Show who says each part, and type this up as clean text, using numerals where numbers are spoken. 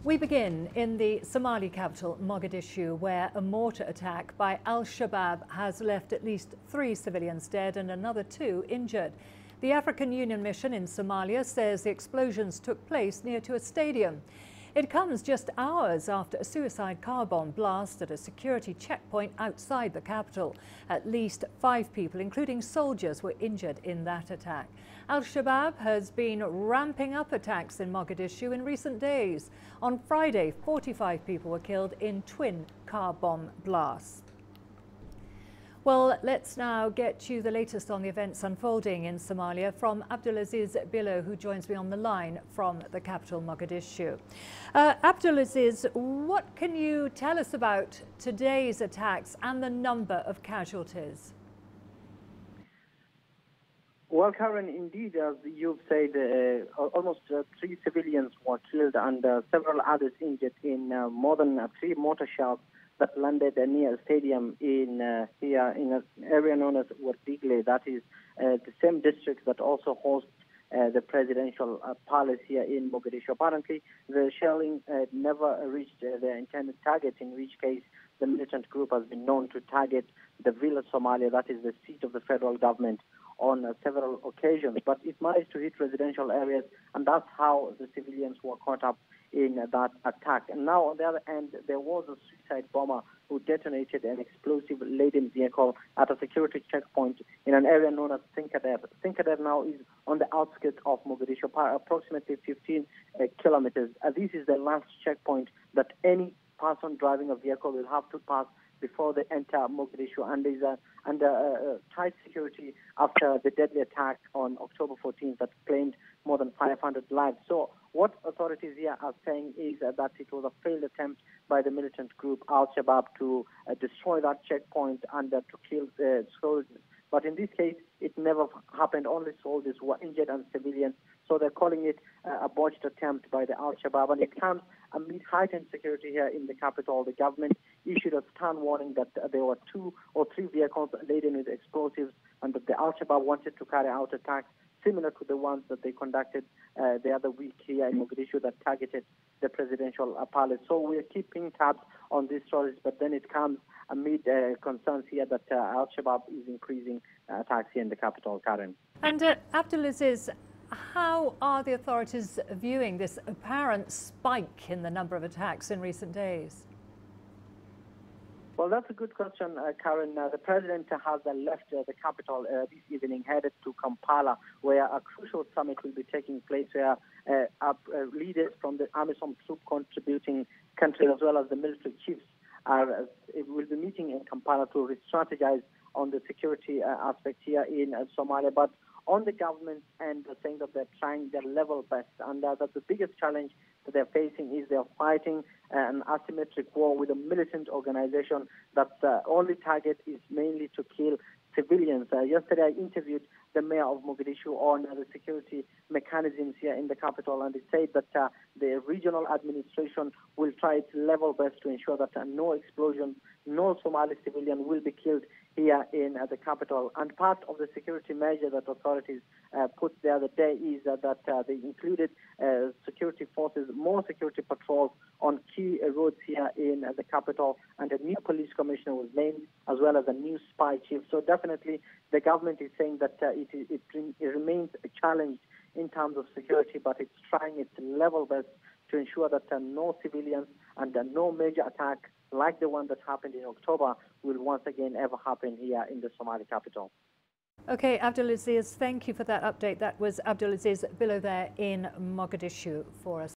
Speaker 1: We begin in the Somali capital, Mogadishu, where a mortar attack by al-Shabaab has left at least 3 civilians dead and another 2 injured. The African Union mission in Somalia says the explosions took place near to a stadium. It comes just hours after a suicide car bomb blast at a security checkpoint outside the capital. At least 5 people, including soldiers, were injured in that attack. Al-Shabaab has been ramping up attacks in Mogadishu in recent days. On Friday, 45 people were killed in twin car bomb blasts. Well, let's now get you the latest on the events unfolding in Somalia from Abdulaziz Bilo, who joins me on the line from the capital, Mogadishu. Abdulaziz, what can you tell us about today's attacks and the number of casualties?
Speaker 2: Well, Karen, indeed, as you've said, almost 3 civilians were killed and several others injured in more than 3 mortar shells that landed near a stadium in here in an area known as Wardigle. That is the same district that also hosts the presidential palace here in Mogadishu. Apparently, the shelling never reached the intended target, in which case the militant group has been known to target the Villa Somalia, that is the seat of the federal government, on several occasions. But it managed to hit residential areas, and that's how the civilians were caught up in that attack. And now, on the other end, there was a suicide bomber who detonated an explosive-laden vehicle at a security checkpoint in an area known as Tinkader. Tinkader now is on the outskirts of Mogadishu, approximately 15 kilometers. This is the last checkpoint that any person driving a vehicle will have to pass before they enter Mogadishu, and is under tight security after the deadly attack on October 14th that claimed more than 500 lives. So what authorities here are saying is that it was a failed attempt by the militant group al-Shabaab to destroy that checkpoint and to kill soldiers. But in this case, it never happened. Only soldiers were injured and civilians. So they're calling it a botched attempt by the al-Shabaab. And it comes amid heightened security here in the capital. The government issued a stern warning that there were 2 or 3 vehicles laden with explosives and that the al-Shabaab wanted to carry out attacks similar to the ones that they conducted the other week here in Mogadishu that targeted the presidential palace. So we are keeping tabs on these stories, but then it comes amid concerns here that al-Shabaab is increasing attacks here in the capital, Karen.
Speaker 1: And Abdulaziz, how are the authorities viewing this apparent spike in the number of attacks in recent days?
Speaker 2: Well, that's a good question, Karen. The president has left the capital this evening, headed to Kampala, where a crucial summit will be taking place, where leaders from the AMISOM troop contributing countries as well as the military chiefs will be meeting in Kampala to re-strategize on the security aspect here in Somalia. But on the government end, they're saying that they're trying their level best, and that the biggest challenge that they're facing is they're fighting an asymmetric war with a militant organization that only target is mainly to kill civilians. Yesterday, I interviewed the mayor of Mogadishu on the security mechanisms here in the capital, and he said that the regional administration will try its level best to ensure that no explosions, no Somali civilian will be killed here in the capital. And part of the security measure that authorities put the other day is that they included security forces, more security patrols on key roads here in the capital, and a new police commissioner was named, as well as a new spy chief. So definitely the government is saying that it remains a challenge in terms of security, but it's trying its level best to ensure that no civilians and no major attack like the one that happened in October will once again ever happen here in the Somali capital.
Speaker 1: Okay, Abdulaziz, thank you for that update. That was Abdulaziz Bilo there in Mogadishu for us.